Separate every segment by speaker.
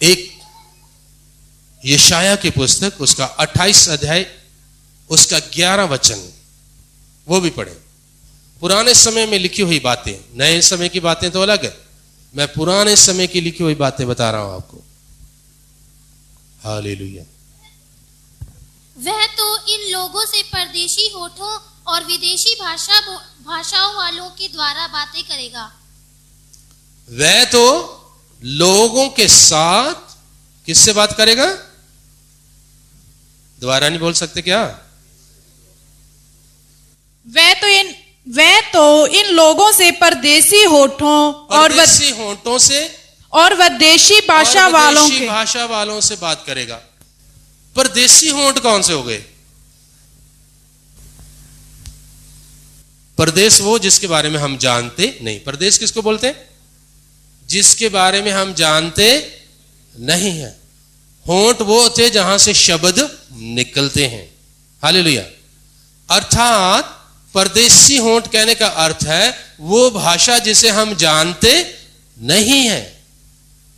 Speaker 1: एक यशाया की पुस्तक, उसका 28 अध्याय, उसका 11 वचन, वो भी पढ़े। पुराने समय में लिखी हुई बातें, नए समय की बातें तो अलग है, मैं पुराने समय की लिखी हुई बातें बता रहा हूं आपको। हालेलुया।
Speaker 2: वह तो इन लोगों से परदेशी होठों और विदेशी भाषाओं वालों के द्वारा बातें करेगा।
Speaker 1: वह तो लोगों के साथ किससे बात करेगा? दोबारा नहीं बोल सकते क्या?
Speaker 3: वह तो इन लोगों से परदेशी होठों और विदेशी भाषा
Speaker 1: वालों से बात करेगा। परदेशी होंठ कौन से हो गए? परदेश वो जिसके बारे में हम जानते नहीं। परदेश किसको बोलते हैं? जिसके बारे में हम जानते नहीं है। होंठ वो होते जहां से शब्द निकलते हैं। हालेलुया। अर्थात परदेशी होंठ कहने का अर्थ है वो भाषा जिसे हम जानते नहीं है।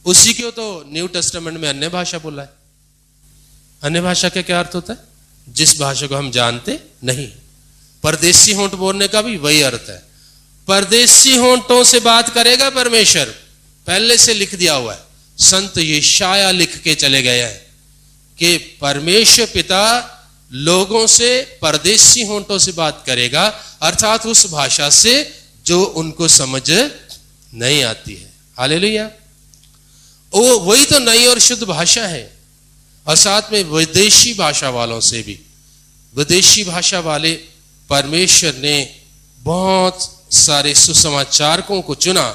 Speaker 1: उसी को तो न्यू टेस्टामेंट में अन्य भाषा बोला है। अन्य भाषा का क्या अर्थ होता है? जिस भाषा को हम जानते नहीं। परदेशी होंठ बोलने का भी वही अर्थ है। परदेशी होंठों से बात करेगा परमेश्वर, पहले से लिख दिया हुआ है। संत यशाया लिख के चले गए हैं कि परमेश्वर पिता लोगों से परदेशी होंठों से बात करेगा, अर्थात उस भाषा से जो उनको समझ नहीं आती है। हालेलुया। वो वही तो नई और शुद्ध भाषा है। और साथ में विदेशी भाषा वालों से भी। विदेशी भाषा वाले परमेश्वर ने बहुत सारे सुसमाचारकों को चुना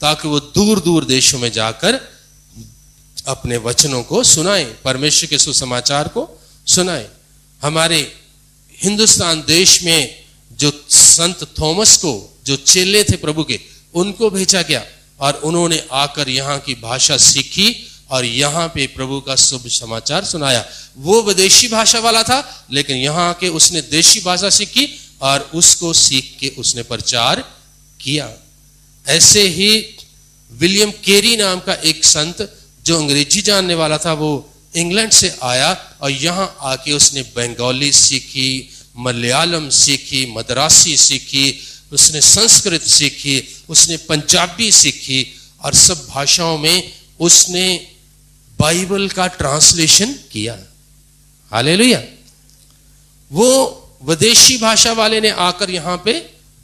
Speaker 1: ताकि वो दूर दूर देशों में जाकर अपने वचनों को सुनाएं, परमेश्वर के सुसमाचार को सुनाएं। हमारे हिंदुस्तान देश में जो संत थॉमस को, जो चेले थे प्रभु के, उनको भेजा गया और उन्होंने आकर यहाँ की भाषा सीखी और यहाँ पे प्रभु का शुभ समाचार सुनाया। वो विदेशी भाषा वाला था, लेकिन यहाँ आके उसने देशी भाषा सीखी और उसको सीख के उसने प्रचार किया। ऐसे ही विलियम केरी नाम का एक संत जो अंग्रेजी जानने वाला था, वो इंग्लैंड से आया और यहाँ आके उसने बंगाली सीखी, मलयालम सीखी, मद्रासी सीखी, उसने संस्कृत सीखी, उसने पंजाबी सीखी और सब भाषाओं में उसने बाइबल का ट्रांसलेशन किया। हालेलुया। वो विदेशी भाषा वाले ने आकर यहाँ पे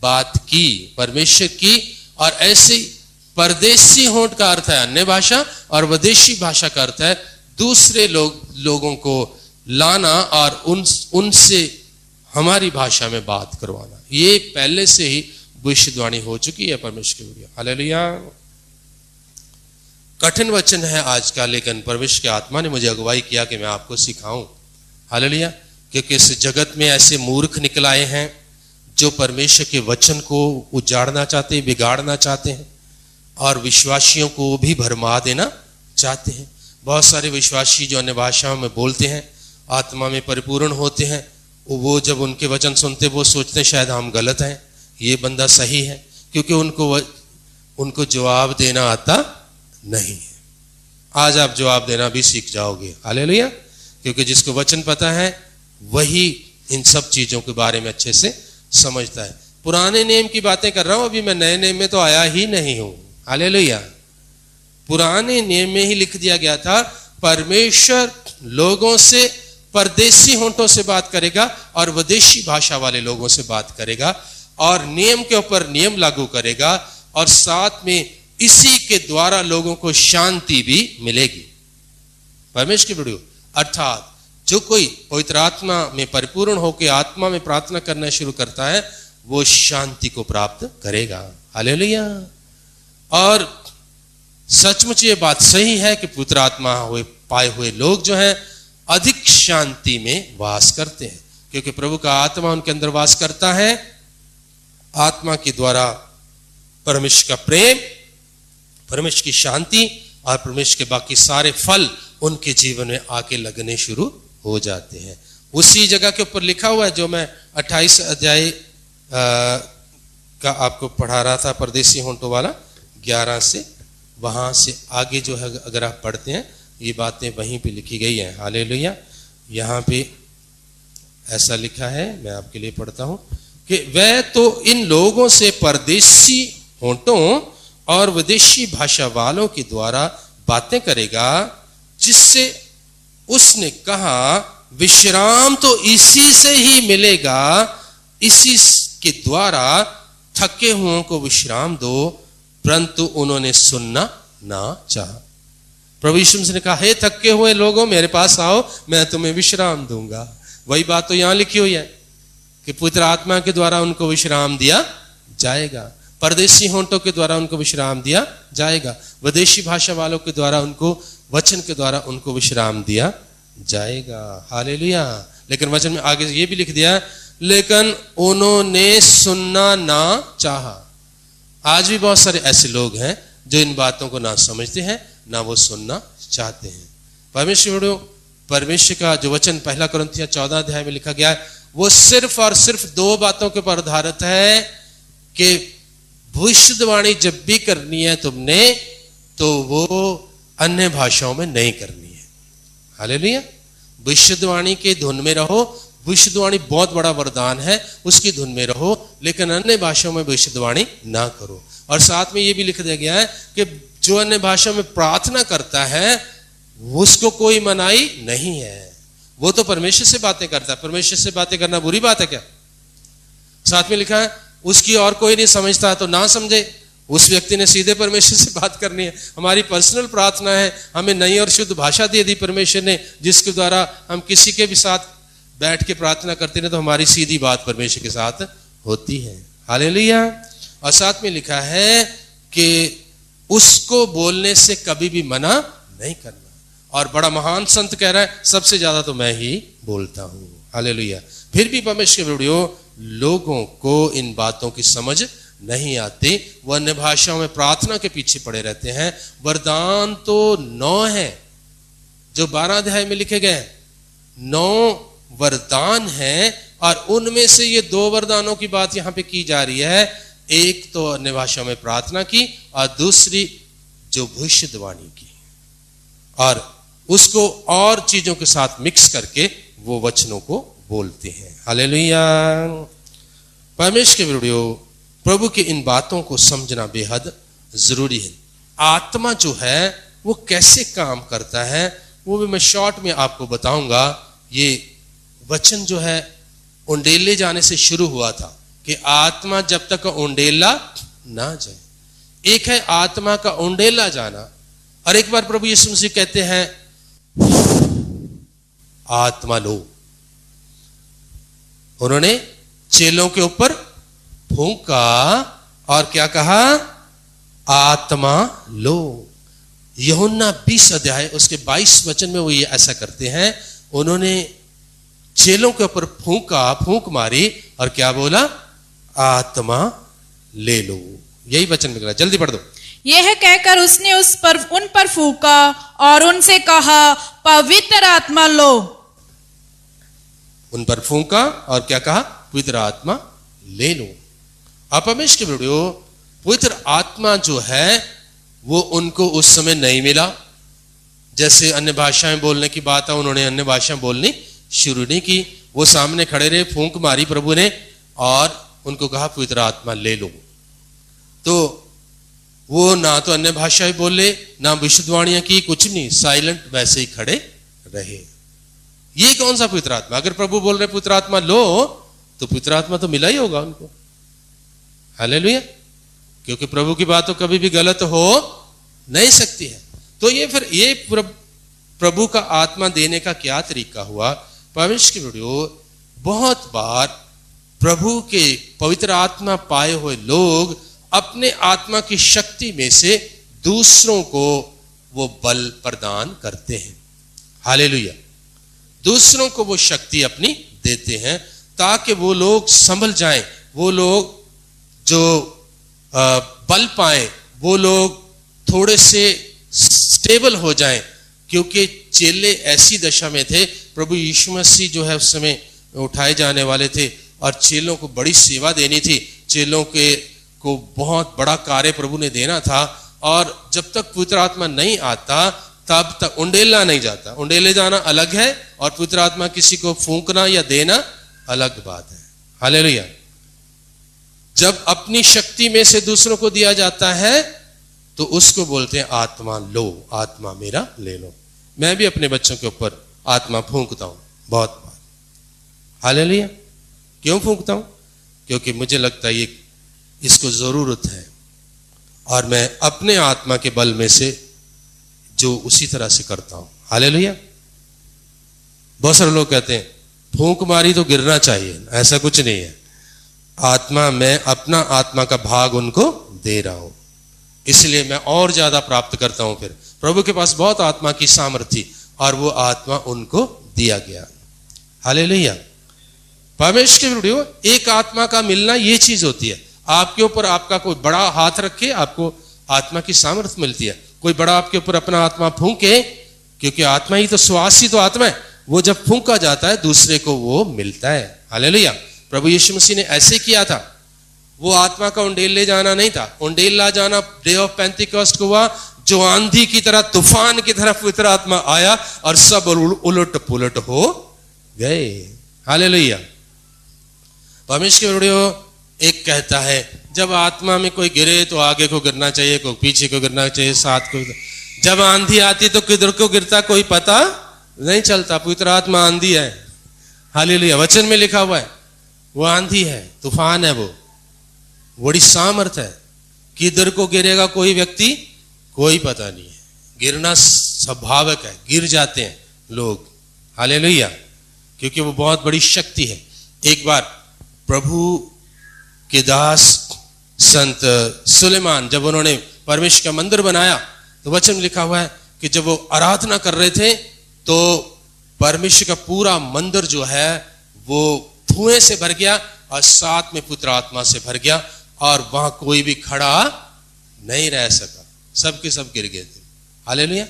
Speaker 1: बात की, परमेश्वर की। और ऐसे परदेशी होंठ का अर्थ है अन्य भाषा और विदेशी भाषा का अर्थ है दूसरे लोगों को लाना और उनसे हमारी भाषा में बात करवाना। ये पहले से ही भविष्यवाणी हो चुकी है परमेश्वर के लिए। हालेलुया। कठिन वचन है आज का, लेकिन परमेश्वर की आत्मा ने मुझे अगुवाई किया कि मैं आपको सिखाऊं। हालेलुया। क्योंकि इस जगत में ऐसे मूर्ख निकल आए हैं जो परमेश्वर के वचन को उजाड़ना चाहते हैं, बिगाड़ना चाहते हैं और विश्वासियों को भी भरमा देना चाहते हैं। बहुत सारे विश्वासी जो अन्य भाषाओं में बोलते हैं, आत्मा में परिपूर्ण होते हैं, वो जब उनके वचन सुनते वो सोचते हैं शायद हम गलत हैं, ये बंदा सही है, क्योंकि उनको जवाब देना आता नहीं है। आज आप जवाब देना भी सीख जाओगे। हालेलुया। क्योंकि जिसको वचन पता है वही इन सब चीजों के बारे में अच्छे से समझता है। पुराने नियम की बातें कर रहा हूं, अभी मैं नए नियम में तो आया ही नहीं हूं। हालेलुया। पुराने नियम में ही लिख दिया गया था परमेश्वर लोगों से परदेशी होंठों से बात करेगा और विदेशी भाषा वाले लोगों से बात करेगा और नियम के ऊपर नियम लागू करेगा और साथ में इसी के द्वारा लोगों को शांति भी मिलेगी। परमेश्वर की वीडियो अर्थात जो कोई पवित्र आत्मा में परिपूर्ण होकर आत्मा में प्रार्थना करना शुरू करता है वो शांति को प्राप्त करेगा। हालेलुया। और सचमुच ये बात सही है कि पवित्र आत्मा पाए हुए लोग जो हैं अधिक शांति में वास करते हैं, क्योंकि प्रभु का आत्मा उनके अंदर वास करता है। आत्मा के द्वारा परमेश्वर का प्रेम, परमेश्वर की शांति और परमेश्वर के बाकी सारे फल उनके जीवन में आके लगने शुरू हो जाते हैं। उसी जगह के ऊपर लिखा हुआ है जो मैं 28 अध्याय का आपको पढ़ा रहा था, परदेशी होंठों वाला 11 से, वहां से आगे जो है अगर आप पढ़ते हैं ये बातें वहीं पे लिखी गई हैं। हालेलुया। यहाँ पे ऐसा लिखा है, मैं आपके लिए पढ़ता हूं कि वह तो इन लोगों से परदेशी होंठों और विदेशी भाषा वालों के द्वारा बातें करेगा, जिससे उसने कहा विश्राम तो इसी से ही मिलेगा, इसी के द्वारा थके हुओं को विश्राम दो, परंतु उन्होंने सुनना ना चाहा। प्रभु यीशु मसीह ने कहा, हे थके हुए लोगों, मेरे पास आओ, मैं तुम्हें विश्राम दूंगा। वही बात तो यहां लिखी हुई है कि पवित्र आत्मा के द्वारा उनको विश्राम दिया जाएगा, परदेशी होंठों के द्वारा उनको विश्राम दिया जाएगा, विदेशी भाषा वालों के द्वारा उनको, वचन के द्वारा उनको विश्राम दिया जाएगा। हालेलुया। लेकिन वचन में आगे ये भी लिख दिया, लेकिन उन्होंने सुनना ना चाहा। आज भी बहुत सारे ऐसे लोग हैं जो इन बातों को ना समझते हैं, ना वो सुनना चाहते हैं। परमेश्वर का जो वचन 1 कुरिन्थियों 14 अध्याय में लिखा गया है, वो सिर्फ और सिर्फ 2 बातों के पर आधारित है कि भविष्यवाणी जब भी करनी है तुमने, तो वो अन्य भाषाओं में नहीं करनी है। हालेलुया। भविष्यवाणी के धुन में रहो, भविष्यवाणी बहुत बड़ा वरदान है, उसकी धुन में रहो, लेकिन अन्य भाषाओं में भविष्यवाणी ना करो। और साथ में ये भी लिख दिया गया है कि जो अन्य भाषा में प्रार्थना करता है उसको कोई मनाही नहीं है, वो तो परमेश्वर से बातें करता है। परमेश्वर से बातें करना बुरी बात है क्या? साथ में लिखा है उसकी और कोई नहीं समझता तो ना समझे। उस व्यक्ति ने सीधे परमेश्वर से बात करनी है। हमारी पर्सनल प्रार्थना है, हमें नई और शुद्ध भाषा दे दी परमेश्वर ने, जिसके द्वारा हम किसी के भी साथ बैठ के प्रार्थना करते हैं तो हमारी सीधी बात परमेश्वर के साथ होती है। हालेलुया। और साथ में लिखा है कि उसको बोलने से कभी भी मना नहीं करना। और बड़ा महान संत कह रहा है, सबसे ज्यादा तो मैं ही बोलता हूं। हालेलुया। फिर भी परमेश्वर के वीडियो लोगों को इन बातों की समझ नहीं आती, वो अन्य भाषाओं में प्रार्थना के पीछे पड़े रहते हैं। वरदान तो 9 है जो 12 अध्याय में लिखे गए, 9 वरदान हैं, और उनमें से ये 2 वरदानों की बात यहां पे की जा रही है। एक तो अन्य भाषा में प्रार्थना की और दूसरी जो भविष्यवाणी की, और उसको और चीजों के साथ मिक्स करके वो वचनों को बोलते हैं। हालेलुया। परमेश्वर के वीडियो प्रभु की इन बातों को समझना बेहद जरूरी है। आत्मा जो है वो कैसे काम करता है वो भी मैं शॉर्ट में आपको बताऊंगा। ये वचन जो है उंडेले जाने से शुरू हुआ था कि आत्मा जब तक उंडेला ना जाए। एक है आत्मा का उंडेला जाना, और एक बार प्रभु यीशु मसीह कहते हैं आत्मा लो। उन्होंने चेलों के ऊपर फूंका और क्या कहा? आत्मा लो। यूहन्ना 20 अध्याय उसके 22 वचन में वो ये ऐसा करते हैं। उन्होंने चेलों के ऊपर फूंक मारी और क्या बोला? आत्मा ले लो। यही वचन निकला, जल्दी पढ़ दो।
Speaker 3: यह कहकर उसने उन पर फूंका और उनसे कहा पवित्र आत्मा लो।
Speaker 1: उन पर फूंका और क्या कहा? पवित्र आत्मा ले लो। आप परमेश्वर के वीडियो, पवित्र आत्मा जो है वो उनको उस समय नहीं मिला। जैसे अन्य भाषाएं बोलने की बात है, उन्होंने अन्य भाषाएं बोलनी शुरू नहीं की। वो सामने खड़े रहे, फूंक मारी प्रभु ने और उनको कहा पवित्र आत्मा ले लो। तो वो ना तो अन्य भाषाएं बोले, ना विशुद्धवाणियां की, कुछ नहीं, साइलेंट वैसे ही खड़े रहे। ये कौन सा पवित्र आत्मा? अगर प्रभु बोल रहे पवित्र आत्मा लो तो पवित्र आत्मा तो मिला ही होगा उनको। हालेलुया। क्योंकि प्रभु की बात तो कभी भी गलत हो नहीं सकती है। तो ये फिर ये प्रभु का आत्मा देने का क्या तरीका हुआ? परमेश्वर की वीडियो, बहुत बार प्रभु के पवित्र आत्मा पाए हुए लोग अपने आत्मा की शक्ति में से दूसरों को वो बल प्रदान करते हैं। हालेलुया। दूसरों को वो शक्ति अपनी देते हैं ताकि वो लोग संभल जाएं, वो लोग जो बल पाए, वो लोग थोड़े से स्टेबल हो जाएं। क्योंकि चेले ऐसी दशा में थे, प्रभु यीशु मसीह जो है उस समय उठाए जाने वाले थे और चेलों को बड़ी सेवा देनी थी। चेलों को बहुत बड़ा कार्य प्रभु ने देना था, और जब तक पवित्र आत्मा नहीं आता तब तक उंडेला नहीं जाता। उंडेले जाना अलग है और पवित्र आत्मा किसी को फूंकना या देना अलग बात है। हालेलुया। जब अपनी शक्ति में से दूसरों को दिया जाता है तो उसको बोलते हैं आत्मा लो, आत्मा मेरा ले लो। मैं भी अपने बच्चों के ऊपर आत्मा फूंकता हूं बहुत बार। हालेलुया। क्यों फूंकता हूं? क्योंकि मुझे लगता है ये इसको जरूरत है और मैं अपने आत्मा के बल में से जो उसी तरह से करता हूं। हालेलुया। बहुत सारे लोग कहते हैं फूंक मारी तो गिरना चाहिए, ऐसा कुछ नहीं है। आत्मा, मैं अपना आत्मा का भाग उनको दे रहा हूं, इसलिए मैं और ज्यादा प्राप्त करता हूं। फिर प्रभु के पास बहुत आत्मा की सामर्थ्य थी और वो आत्मा उनको दिया गया। हालेलुया। परमेश्वर के वीडियो, एक आत्मा का मिलना ये चीज होती है। आपके ऊपर आपका कोई बड़ा हाथ रखे, आपको आत्मा की सामर्थ्य मिलती है। कोई बड़ा आपके ऊपर अपना आत्मा फूंके, क्योंकि आत्मा ही तो श्वास ही तो आत्मा है, वो जब फूंका जाता है दूसरे को वो मिलता है। हालेलुया। प्रभु यीशु मसीह ने ऐसे किया था। वो आत्मा का उंडेल ले जाना नहीं था। उंडेल ला जाना डे ऑफ पेंटिकॉस्ट को हुआ, जो आंधी की तरह, तूफान की तरह पवित्र आत्मा आया और सब उलट पुलट हो गए। हालेलुया। परमेश्वर के वीडियो एक कहता है जब आत्मा में कोई गिरे तो आगे को गिरना चाहिए, कोई पीछे को गिरना चाहिए, साथ को। जब आंधी आती तो किधर को गिरता कोई पता नहीं चलता। पवित्र आत्मा आंधी है। हालेलुया। वचन में लिखा हुआ है वो आंधी है, तूफान है, वो बड़ी सामर्थ है। किधर को गिरेगा कोई व्यक्ति कोई पता नहीं है। गिरना स्वाभाविक है, गिर जाते हैं लोग। हालेलुया। क्योंकि वो बहुत बड़ी शक्ति है। एक बार प्रभु के दास संत सुलेमान, जब उन्होंने परमेश्वर का मंदिर बनाया तो वचन में लिखा हुआ है कि जब वो आराधना कर रहे थे तो परमेश्वर का पूरा मंदिर जो है वो धुएं से भर गया और साथ में पुत्र आत्मा से भर गया और वहां कोई भी खड़ा नहीं रह सका, सब के सब गिर गए थे। हालेलुया।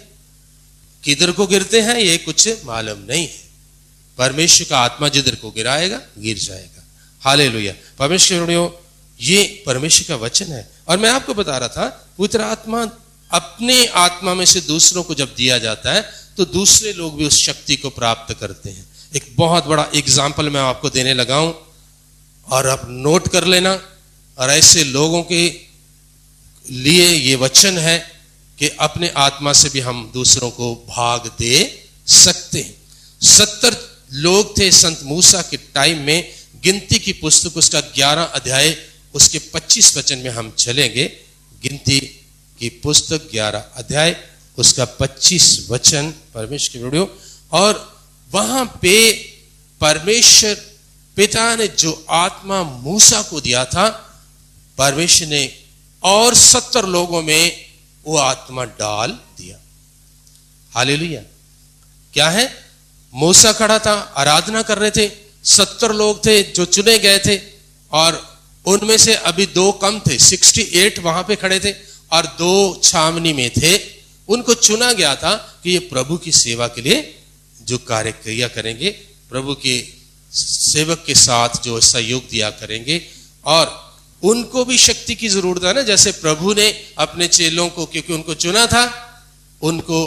Speaker 1: किधर को गिरते हैं ये कुछ मालूम नहीं है। परमेश्वर का आत्मा जिधर को गिराएगा गिर जाएगा। हालेलुया। परमेश्वर, ये परमेश्वर का वचन है। और मैं आपको बता रहा था पुत्र आत्मा अपने आत्मा में से दूसरों को जब दिया जाता है तो दूसरे लोग भी उस शक्ति को प्राप्त करते हैं। एक बहुत बड़ा एग्जाम्पल मैं आपको देने लगा हूं और आप नोट कर लेना। और ऐसे लोगों के लिए ये वचन है कि अपने आत्मा से भी हम दूसरों को भाग दे सकते हैं। 70 लोग थे संत मूसा के टाइम में। गिनती की पुस्तक उसका 11 अध्याय उसके 25 वचन में हम चलेंगे। गिनती की पुस्तक 11 अध्याय उसका 25 वचन परमेश्वर की वीडियो। और वहां पे परमेश्वर पिता ने जो आत्मा मूसा को दिया था, परमेश्वर ने और 70 लोगों में वो आत्मा डाल दिया। हालेलुया। क्या है? मूसा खड़ा था, आराधना कर रहे थे, 70 लोग थे जो चुने गए थे और उनमें से अभी 2 कम थे। 68 वहां पे खड़े थे और 2 छावनी में थे। उनको चुना गया था कि ये प्रभु की सेवा के लिए जो कार्य क्रिया करेंगे, प्रभु के सेवक के साथ जो सहयोग दिया करेंगे। और उनको भी शक्ति की जरूरत है ना, जैसे प्रभु ने अपने चेलों को, क्योंकि उनको चुना था, उनको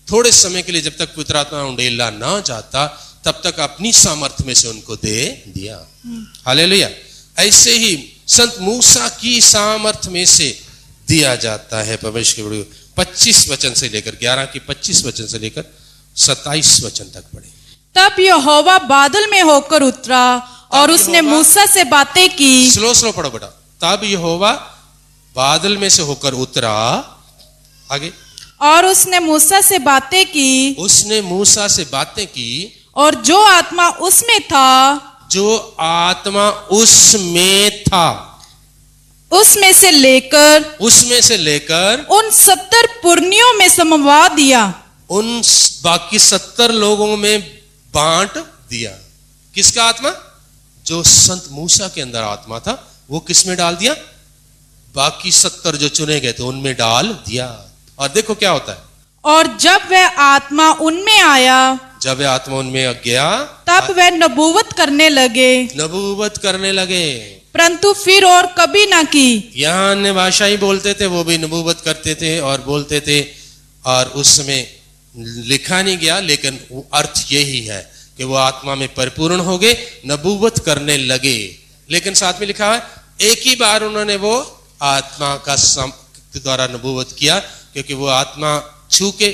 Speaker 1: थोड़े समय के लिए जब तक पवित्र आत्मा उंडेला ना जाता तब तक अपनी सामर्थ्य में से उनको दे दिया। हालेलुया। ऐसे ही संत मूसा की सामर्थ्य में से दिया जाता है। परमेश्वर के 25 वचन से लेकर 11 की 25 वचन से लेकर 27 वचन तक पढ़े।
Speaker 3: तब यहोवा बादल में होकर उतरा और उसने मूसा से बातें की।
Speaker 1: स्लो पढ़ो बेटा। तब यहोवा बादल में से होकर उतरा, आगे।
Speaker 3: और उसने मूसा से बातें की।
Speaker 1: उसने मूसा से बातें की।
Speaker 3: और जो आत्मा उसमें था,
Speaker 1: जो आत्मा उसमें था,
Speaker 3: उसमें से लेकर उन 70 पुरनियों में समवा दिया।
Speaker 1: उन बाकी 70 लोगों में बांट दिया। किसका आत्मा? जो संत मूसा के अंदर आत्मा था वो किसमें डाल दिया? बाकी 70 जो चुने गए थे उनमें डाल दिया। और देखो क्या होता है।
Speaker 3: और जब वह आत्मा उनमें आया,
Speaker 1: जब वह आत्मा उनमें गया,
Speaker 3: तब वह नबूवत करने लगे। परंतु फिर और कभी ना की।
Speaker 1: यहाँ अन्य भाषा ही बोलते थे, वो भी नबूवत करते थे और बोलते थे। और उस समय लिखा नहीं गया, लेकिन वो अर्थ यही है कि वो आत्मा में परिपूर्ण हो गए, नबूवत करने लगे। लेकिन साथ में लिखा है एक ही बार उन्होंने वो आत्मा का द्वारा नबूवत किया, क्योंकि वो आत्मा छू के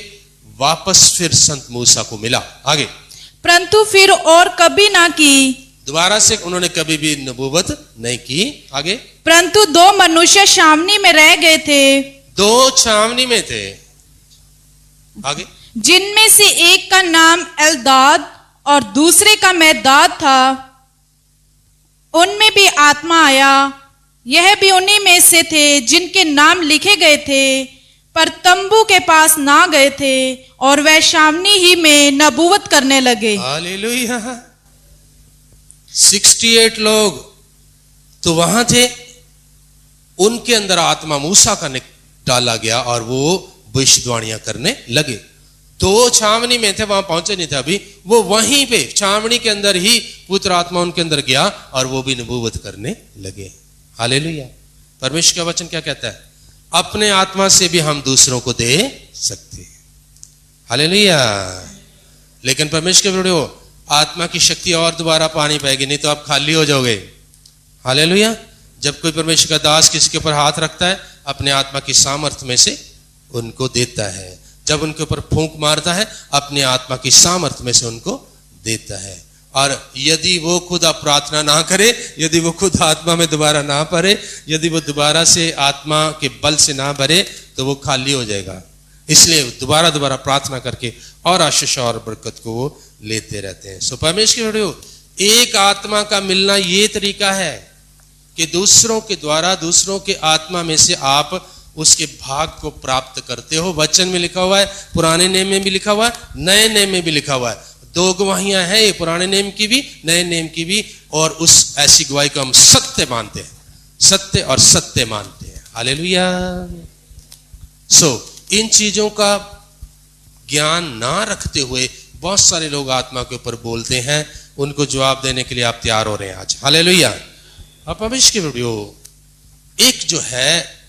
Speaker 1: वापस फिर संत मूसा को मिला। आगे,
Speaker 3: परंतु फिर और कभी ना की।
Speaker 1: दोबारा से उन्होंने कभी भी नबूवत नहीं की। आगे,
Speaker 3: परंतु 2 मनुष्य छावनी में रह गए थे।
Speaker 1: 2 छावनी में थे। आगे,
Speaker 3: जिनमें से एक का नाम एल्दाद और दूसरे का मेदाद था। उनमें भी आत्मा आया, यह भी उन्हीं में से थे जिनके नाम लिखे गए थे, पर तंबू के पास ना गए थे और वह छावनी ही में नबूवत करने लगे।
Speaker 1: हालेलुया। 68 लोग तो वहां थे, उनके अंदर आत्मा मूसा का डाला गया और वो भविष्यवाणियां करने लगे। 2 छावनी में थे, वहां पहुंचे नहीं थे अभी, वो वहीं पे छावनी के अंदर ही पुत्र आत्मा उनके अंदर गया और वो भी नबूवत करने लगे। हालेलुया। परमेश्वर का वचन क्या कहता है? अपने आत्मा से भी हम दूसरों को दे सकते हैं। हालेलुया। लेकिन परमेश्वर के बड़े आत्मा की शक्ति और दोबारा पानी पाएगी, नहीं तो आप खाली हो जाओगे। हालेलुया। जब कोई परमेश्वर का दास किसी के ऊपर हाथ रखता है, अपने आत्मा की सामर्थ्य में से उनको देता है। जब उनके ऊपर फूंक मारता है, अपने आत्मा की सामर्थ्य में से उनको देता है। और यदि वो खुद आप प्रार्थना ना करे, यदि वो खुद आत्मा में दोबारा ना भरे, यदि वो दोबारा से आत्मा के बल से ना भरे, तो वो खाली हो जाएगा। इसलिए दोबारा दोबारा प्रार्थना करके और आशीष और बरकत को वो लेते रहते हैं। सो परमेश्वर के एक आत्मा का मिलना ये तरीका है कि दूसरों के द्वारा, दूसरों के आत्मा में से आप उसके भाग को प्राप्त करते हो। वचन में लिखा हुआ है, पुराने नेम में भी लिखा हुआ है, नए नेम में भी लिखा हुआ है। 2 गवाहियां हैं, ये पुराने नेम की भी, नए नेम की भी, और उस ऐसी गवाही को हम सत्य मानते हैं, सत्य और सत्य मानते हैं। हालेलुया। सो इन चीजों का ज्ञान ना रखते हुए बहुत सारे लोग आत्मा के ऊपर बोलते हैं, उनको जवाब देने के लिए आप तैयार हो रहे हैं आज। हालेलुया। अब परमेश्वर के वीडियो एक जो है,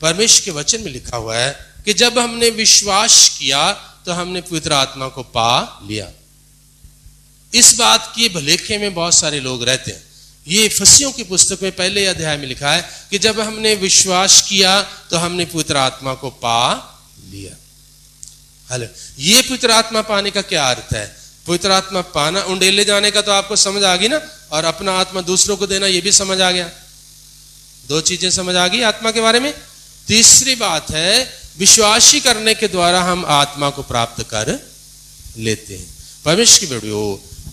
Speaker 1: परमेश्वर के वचन में लिखा हुआ है कि जब हमने विश्वास किया तो हमने पवित्र आत्मा को पा लिया। इस बात की भलेखे में बहुत सारे लोग रहते हैं। ये इफिसियों की पुस्तक में पहले अध्याय में लिखा है कि जब हमने विश्वास किया तो हमने पवित्र आत्मा को पा लिया। हेलो, ये पवित्र आत्मा पाने का क्या अर्थ है? पवित्र आत्मा पाना, उंडेले जाने का तो आपको समझ आ गई ना, और अपना आत्मा दूसरों को देना ये भी समझ आ गया। 2 चीजें समझ आ गई आत्मा के बारे में। तीसरी बात है, विश्वासी करने के द्वारा हम आत्मा को प्राप्त कर लेते हैं। परमेश्वर की वीडियो,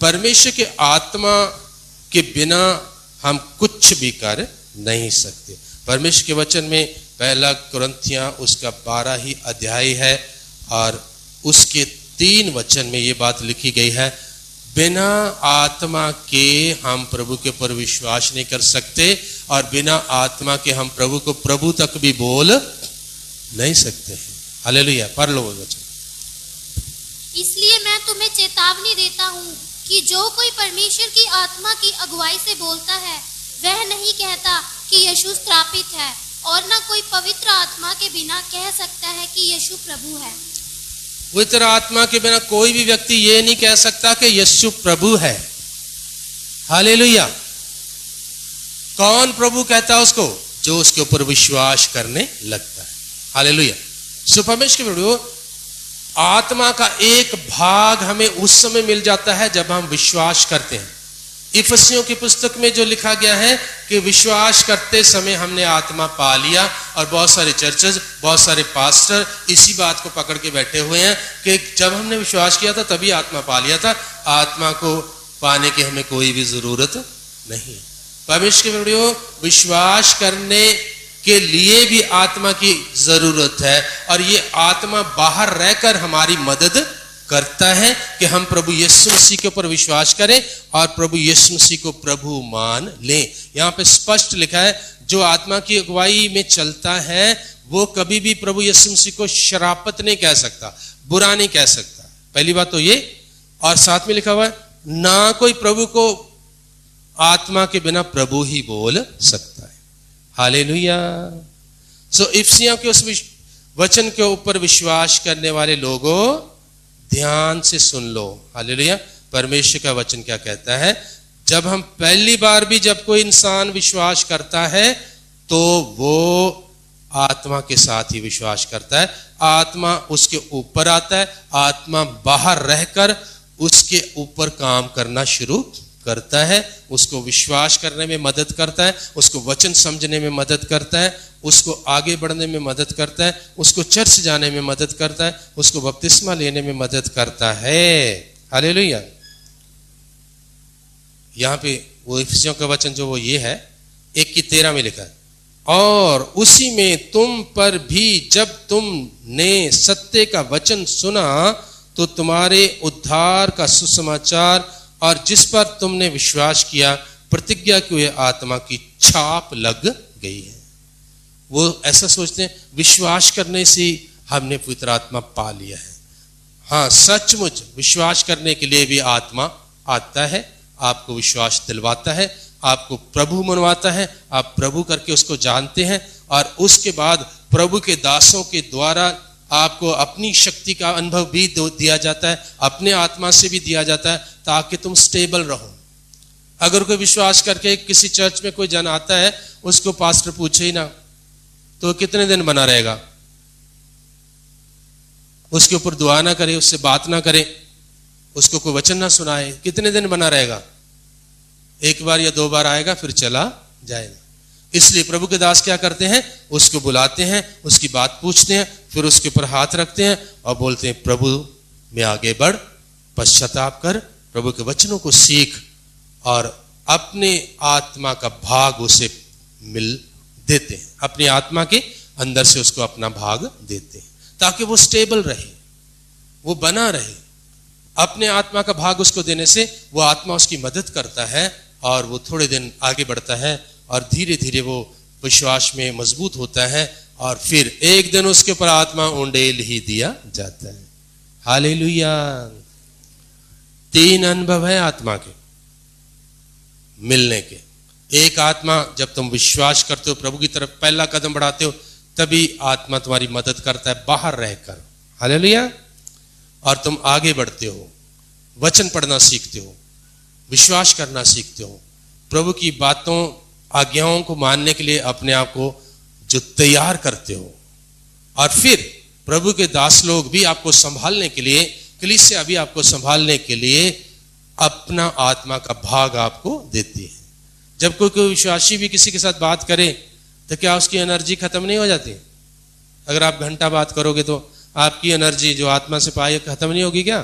Speaker 1: परमेश्वर के आत्मा के बिना हम कुछ भी कर नहीं सकते। परमेश्वर के वचन में 1 कुरिन्थियां उसका 12 ही अध्याय है और उसके 3 वचन में ये बात लिखी गई है, बिना आत्मा के हम प्रभु के ऊपर विश्वास नहीं कर सकते, और बिना आत्मा के हम प्रभु को प्रभु तक भी बोल नहीं सकते हैं। हालेलुया। पढ़ लो वचन।
Speaker 2: इसलिए मैं तुम्हें चेतावनी देता हूँ कि जो कोई परमेश्वर की आत्मा की अगुवाई से बोलता है, वह नहीं कहता कि यीशु स्थापित है, और न कोई पवित्र आत्मा के बिना कह सकता है कि यीशु प्रभु है।
Speaker 1: पवित्र आत्मा के बिना कोई भी व्यक्ति ये नहीं कह सकता कि यीशु प्रभु है। हालेलुया। कौन प्रभु कहता है उसको? जो उसके ऊपर विश्वास करने लगता है। हालेलुया। सो परमेश्वर के वीडियो, आत्मा का एक भाग हमें उस समय मिल जाता है जब हम विश्वास करते हैं। इफिसियों की पुस्तक में जो लिखा गया है कि विश्वास करते समय हमने आत्मा पा लिया, और बहुत सारे चर्चेस, बहुत सारे पास्टर इसी बात को पकड़ के बैठे हुए हैं कि जब हमने विश्वास किया था तभी आत्मा पा लिया था, आत्मा को पाने की हमें कोई भी जरूरत नहीं। परमेश्वर के वीडियो, विश्वास करने के लिए भी आत्मा की जरूरत है, और ये आत्मा बाहर रहकर हमारी मदद करता है कि हम प्रभु यीशु मसीह के ऊपर विश्वास करें और प्रभु यीशु मसीह को प्रभु मान लें। यहाँ पे स्पष्ट लिखा है, जो आत्मा की अगुवाई में चलता है वो कभी भी प्रभु यीशु मसीह को शराफत नहीं कह सकता, बुरा नहीं कह सकता। पहली बात तो ये, और साथ में लिखा हुआ है, ना कोई प्रभु को आत्मा के बिना प्रभु ही बोल सकता है। हालेलुया। सो इफिसियों के उस वचन के ऊपर विश्वास करने वाले लोगों ध्यान से सुन लो। हालेलुया। परमेश्वर का वचन क्या कहता है? जब हम पहली बार भी जब कोई इंसान विश्वास करता है तो वो आत्मा के साथ ही विश्वास करता है। आत्मा उसके ऊपर आता है, आत्मा बाहर रहकर उसके ऊपर काम करना शुरू करता है, उसको विश्वास करने में मदद करता है, उसको वचन समझने में मदद करता है, उसको आगे बढ़ने में मदद करता है, उसको चर्च जाने में मदद करता है, उसको बपतिस्मा लेने में मदद करता है। हालेलुया। यहाँ पे वो इफिसियों का वचन जो वो ये है 1:13 में लिखा है, और उसी में तुम पर भी जब तुमने सत्य का वचन सुना तो तुम्हारे उद्धार का सुसमाचार और जिस पर तुमने विश्वास किया प्रतिज्ञा की हुई आत्मा की छाप लग गई है। वो ऐसा सोचते हैं विश्वास करने से हमने पवित्र आत्मा पा लिया है। हाँ, सचमुच विश्वास करने के लिए भी आत्मा आता है, आपको विश्वास दिलवाता है, आपको प्रभु मनवाता है, आप प्रभु करके उसको जानते हैं, और उसके बाद प्रभु के दासों के द्वारा आपको अपनी शक्ति का अनुभव भी दिया जाता है, अपने आत्मा से भी दिया जाता है, ताकि तुम स्टेबल रहो। अगर कोई विश्वास करके किसी चर्च में कोई जन आता है, उसको पास्टर पूछे ही ना तो कितने दिन बना रहेगा? उसके ऊपर दुआ ना करे, उससे बात ना करे, उसको कोई वचन ना सुनाए, कितने दिन बना रहेगा? एक बार या 2 बार आएगा, फिर चला जाएगा। इसलिए प्रभु के दास क्या करते हैं? उसको बुलाते हैं, उसकी बात पूछते हैं, फिर उसके ऊपर हाथ रखते हैं और बोलते हैं प्रभु में आगे बढ़, पश्चाताप कर, प्रभु के वचनों को सीख, और अपने आत्मा का भाग उसे मिल देते हैं, अपनी आत्मा के अंदर से उसको अपना भाग देते हैं, ताकि वो स्टेबल रहे, वो बना रहे। अपने आत्मा का भाग उसको देने से वो आत्मा उसकी मदद करता है, और वो थोड़े दिन आगे बढ़ता है, और धीरे धीरे वो विश्वास में मजबूत होता है, और फिर एक दिन उसके ऊपर आत्मा उंडेल ही दिया जाता है। हालेलुया। 3 अनुभव है आत्मा के मिलने के। एक आत्मा जब तुम विश्वास करते हो, प्रभु की तरफ पहला कदम बढ़ाते हो, तभी आत्मा तुम्हारी मदद करता है बाहर रहकर। हालेलुया। और तुम आगे बढ़ते हो, वचन पढ़ना सीखते हो, विश्वास करना सीखते हो, प्रभु की बातों आज्ञाओं को मानने के लिए अपने आप को जो तैयार करते हो, और फिर प्रभु के दास लोग भी आपको संभालने के लिए, कलीसिया भी आपको संभालने के लिए अपना आत्मा का भाग आपको देती है। जब कोई विश्वासी भी किसी के साथ बात करे तो क्या उसकी एनर्जी खत्म नहीं हो जाती? अगर आप घंटा बात करोगे तो आपकी एनर्जी जो आत्मा से पाई खत्म नहीं होगी क्या?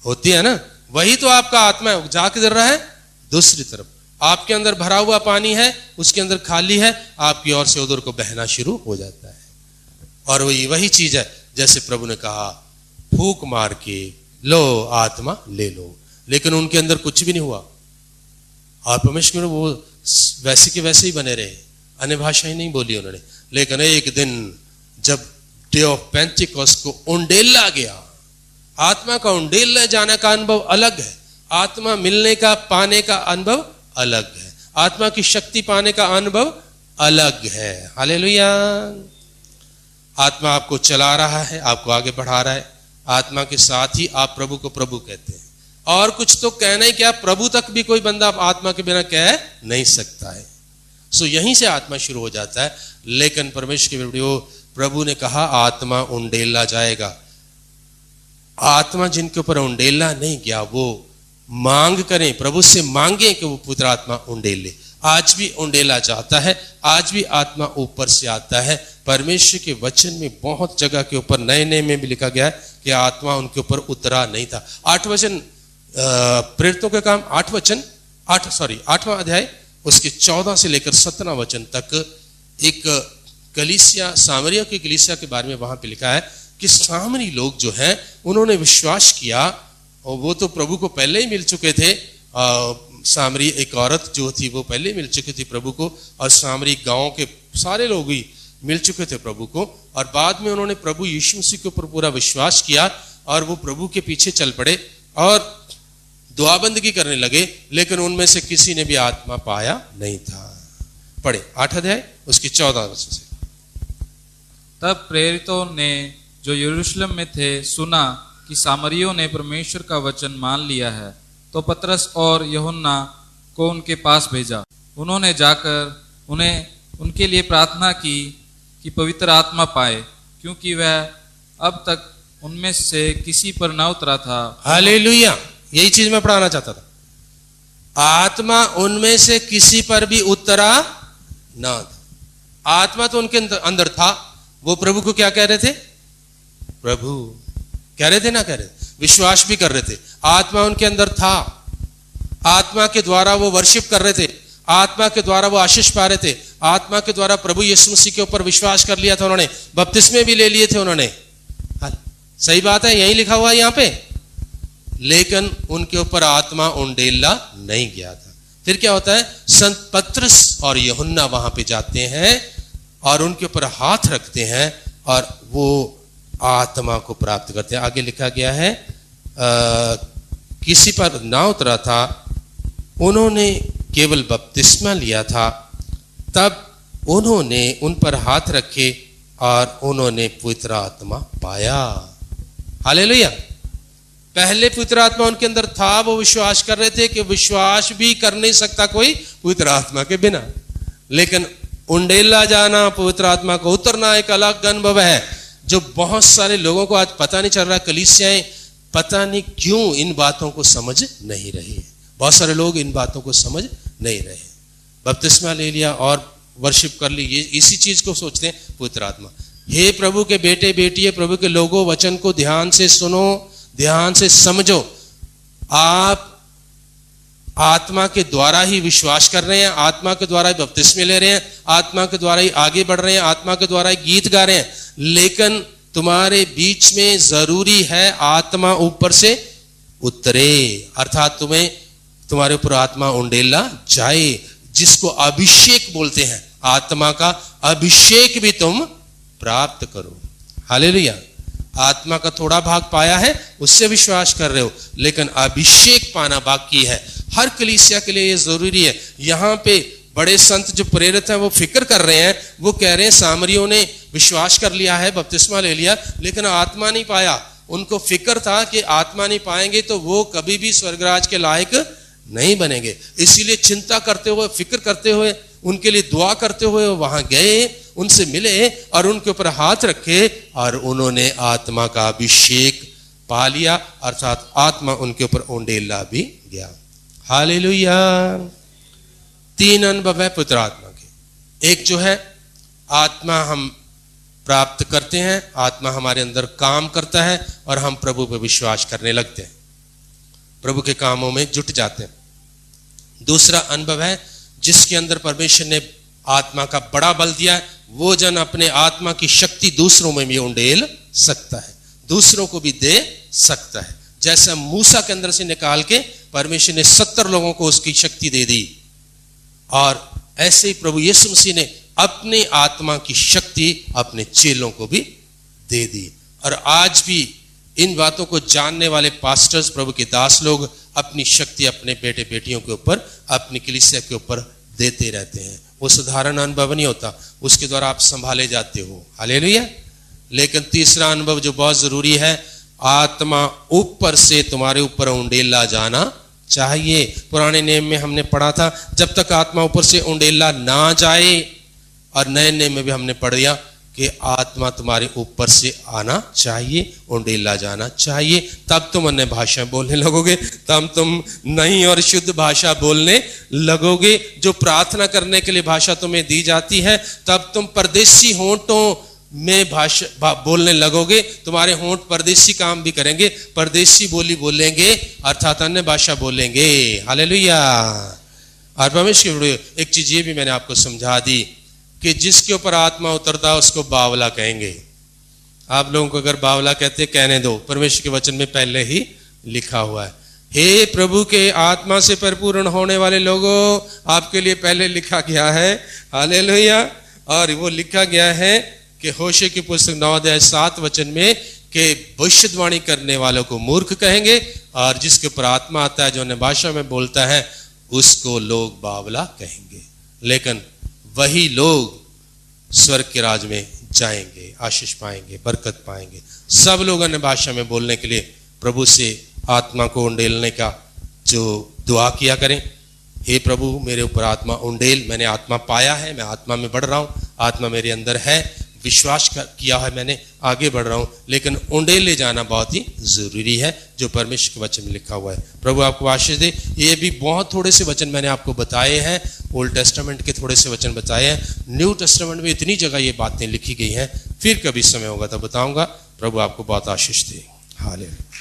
Speaker 1: होती है ना। वही तो आपका आत्मा है, जा किधर रहा है? दूसरी तरफ। आपके अंदर भरा हुआ पानी है, उसके अंदर खाली है, आपकी ओर से उधर को बहना शुरू हो जाता है। और वही चीज है, जैसे प्रभु ने कहा फूंक मार के लो आत्मा ले लो, लेकिन उनके अंदर कुछ भी नहीं हुआ, और परमेश्वर वो वैसे के वैसे ही बने रहे, अन्य भाषा ही नहीं बोली उन्होंने। लेकिन एक दिन जब डे ऑफ पेंटिकॉस्ट को उंडेला गया, आत्मा का उंडेला जाने का अनुभव अलग है, आत्मा मिलने का पाने का अनुभव अलग है, आत्मा की शक्ति पाने का अनुभव अलग है। हालेलुया। आत्मा आपको चला रहा है, आपको आगे बढ़ा रहा है, आत्मा के साथ ही आप प्रभु को प्रभु कहते हैं। और कुछ तो कहना ही क्या, प्रभु तक भी कोई बंदा आत्मा के बिना कह नहीं सकता है। सो यहीं से आत्मा शुरू हो जाता है। लेकिन परमेश्वर के वीडियो प्रभु ने कहा आत्मा उंडेला जाएगा। आत्मा जिनके ऊपर उंडेला नहीं गया वो मांग करें, प्रभु से मांगे कि वो पवित्र आत्मा उंडेले। आज भी उंडेला जाता है, आज भी आत्मा ऊपर से आता है। परमेश्वर के वचन में बहुत जगह के ऊपर नए नए में भी लिखा गया है कि आत्मा उनके ऊपर उतरा नहीं था। 8 वचन प्रेरितों के काम 8वां अध्याय उसके 14 से लेकर 17 वचन तक एक कलीसिया, सामरिया की कलीसिया के बारे में वहां पे लिखा है कि सामरी लोग जो हैं उन्होंने विश्वास किया, और वो तो प्रभु को पहले ही मिल चुके थे। सामरी एक औरत जो थी वो पहले मिल चुकी थी प्रभु को, और सामरी गांव के सारे लोग ही मिल चुके थे प्रभु को। और बाद में उन्होंने प्रभु यीशु मसीह के ऊपर पूरा विश्वास किया, और वो प्रभु के पीछे चल पड़े और दुआबंदगी करने लगे, लेकिन उनमें से किसी ने भी आत्मा पाया नहीं था। पढ़े 8 अध्याय उसकी 14 वचन से।
Speaker 4: तब प्रेरितों ने जो यरूशलेम में थे सुना कि सामरियों ने परमेश्वर का वचन मान लिया है, तो पतरस और यूहन्ना को उनके पास भेजा। उन्होंने जाकर उनके लिए प्रार्थना की कि पवित्र आत्मा पाए, क्योंकि वह अब तक उनमें से किसी पर न उतरा था।
Speaker 1: हालेलुया, यही चीज मैं पढ़ाना चाहता था। आत्मा उनमें से किसी पर भी उतरा ना था। आत्मा तो उनके अंदर था। वो प्रभु को क्या कह रहे थे? प्रभु कह रहे थे ना, कह रहे थे, विश्वास भी कर रहे थे। आत्मा उनके अंदर था। आत्मा के द्वारा वो वर्शिप कर रहे थे। आत्मा के द्वारा वो आशीष पा रहे थे। आत्मा के द्वारा प्रभु यीशु मसीह के ऊपर विश्वास कर लिया था उन्होंने। बपतिस्मे भी ले लिए थे उन्होंने। सही बात है, यही लिखा हुआ है यहां पे। लेकिन उनके ऊपर आत्मा उंडेला नहीं गया था। फिर क्या होता है? संत पतरस और यूहन्ना वहां पे जाते हैं और उनके ऊपर हाथ रखते हैं और वो आत्मा को प्राप्त करते हैं। आगे लिखा गया है किसी पर ना उतरा था, उन्होंने केवल बपतिस्मा लिया था। तब उन्होंने उन पर हाथ रखे और उन्होंने पवित्र आत्मा पाया। हालेलुया। पहले पवित्र आत्मा उनके अंदर था। वो विश्वास कर रहे थे कि विश्वास भी कर नहीं सकता कोई पवित्र आत्मा के बिना। लेकिन उंडेला जाना, पवित्र आत्मा को उतरना एक अलग अनुभव है, जो बहुत सारे लोगों को आज पता नहीं चल रहा। कलीसियाएं पता नहीं क्यों इन बातों को समझ नहीं रही। बहुत सारे लोग इन बातों को समझ नहीं रहे। बपतिस्मा ले लिया और वर्शिप कर ली, ये इसी चीज को सोचते हैं पवित्र आत्मा। हे प्रभु के बेटे बेटियां, प्रभु के लोगों, वचन को ध्यान से सुनो, ध्यान से समझो। आप आत्मा के द्वारा ही विश्वास कर रहे हैं, आत्मा के द्वारा ही बपतिस्मे ले रहे हैं, आत्मा के द्वारा ही आगे बढ़ रहे हैं, आत्मा के द्वारा ही गीत गा रहे हैं। लेकिन तुम्हारे बीच में जरूरी है आत्मा ऊपर से उतरे, अर्थात तुम्हारे ऊपर आत्मा उंडेला जाए, जिसको अभिषेक बोलते हैं। आत्मा का अभिषेक भी तुम प्राप्त करो। हालेलुया। आत्मा का थोड़ा भाग पाया है, उससे विश्वास कर रहे हो, लेकिन अभिषेक पाना बाकी है। हर कलीसिया के लिए ये जरूरी है। यहां पे बड़े संत जो प्रेरित हैं वो फिक्र कर रहे हैं। वो कह रहे हैं सामरियों ने विश्वास कर लिया है, बपतिस्मा ले लिया, लेकिन आत्मा नहीं पाया। उनको फिक्र था कि आत्मा नहीं पाएंगे तो वो कभी भी स्वर्गराज के लायक नहीं बनेंगे। इसीलिए चिंता करते हुए, फिक्र करते हुए, उनके लिए दुआ करते हुए वहां गए, उनसे मिले और उनके ऊपर हाथ रखे और उन्होंने आत्मा का अभिषेक पा लिया, अर्थात आत्मा उनके ऊपर उंडेला भी गया। हालेलुया। 3 अनुभव है पवित्र आत्मा के। एक जो है आत्मा हम प्राप्त करते हैं, आत्मा हमारे अंदर काम करता है और हम प्रभु पर विश्वास करने लगते हैं, प्रभु के कामों में जुट जाते हैं। दूसरा अनुभव है जिसके अंदर परमेश्वर ने आत्मा का बड़ा बल दिया है, वो जन अपने आत्मा की शक्ति दूसरों में भी उंडेल सकता है, दूसरों को भी दे सकता है। जैसा मूसा के अंदर से निकाल के परमेश्वर ने 70 लोगों को उसकी शक्ति दे दी, और ऐसे ही प्रभु यीशु मसीह ने अपनी आत्मा की शक्ति अपने चेलों को भी दे दी। और आज भी इन बातों को जानने वाले पास्टर्स, प्रभु के दास लोग अपनी शक्ति अपने बेटे बेटियों के ऊपर, अपनी कलीसिया के ऊपर देते रहते हैं। वो साधारण अनुभव नहीं होता, उसके द्वारा आप संभाले जाते हो। हालेलुया। लेकिन तीसरा अनुभव जो बहुत जरूरी है, आत्मा ऊपर से तुम्हारे ऊपर उंडेला जाना चाहिए। पुराने नियम में हमने पढ़ा था जब तक आत्मा ऊपर से उंडेला ना जाए, और नए नियम में भी हमने पढ़ दिया कि आत्मा तुम्हारे ऊपर से आना चाहिए, उंडेला जाना चाहिए, तब तुम अन्य भाषा बोलने लगोगे, तब तुम नई और शुद्ध भाषा बोलने लगोगे। जो प्रार्थना करने के लिए भाषा तुम्हें दी जाती है, तब तुम परदेसी होंठों में भाषा बोलने लगोगे। तुम्हारे होंठ परदेसी काम भी करेंगे, परदेसी बोली बोलेंगे, अर्थात अन्य भाषा बोलेंगे। हालेलुया। और परमेश्वर, एक चीज ये भी मैंने आपको समझा दी कि जिसके ऊपर आत्मा उतरता है उसको बावला कहेंगे। आप लोगों को अगर बावला कहते कहने दो, परमेश्वर के वचन में पहले ही लिखा हुआ है। हे प्रभु के आत्मा से परिपूर्ण होने वाले लोगों, आपके लिए पहले लिखा गया है। हालेलुया। और वो लिखा गया है कि होशे की पुस्तक 9:7 में कि भविष्यवाणी करने वालों को मूर्ख कहेंगे, और जिसके ऊपर आत्मा आता है, जो अन्य भाषा में बोलता है, उसको लोग बावला कहेंगे। लेकिन वही लोग स्वर्ग के राज में जाएंगे, आशीष पाएंगे, बरकत पाएंगे। सब लोग अन्य भाषा में बोलने के लिए प्रभु से आत्मा को उंडेलने का जो दुआ किया करें। हे प्रभु मेरे ऊपर आत्मा उंडेल, मैंने आत्मा पाया है, मैं आत्मा में बढ़ रहा हूँ, आत्मा मेरे अंदर है, विश्वास किया है मैंने, आगे बढ़ रहा हूँ, लेकिन उंडेल ले जाना बहुत ही जरूरी है जो परमेश्वर के वचन में लिखा हुआ है। प्रभु आपको आशीष दे। ये भी बहुत थोड़े से वचन मैंने आपको बताए हैं, ओल्ड टेस्टामेंट के थोड़े से वचन बताए हैं, न्यू टेस्टामेंट में इतनी जगह ये बातें लिखी गई हैं, फिर कभी समय होगा तो बताऊंगा। प्रभु आपको बहुत आशीष दे। हालेलुया।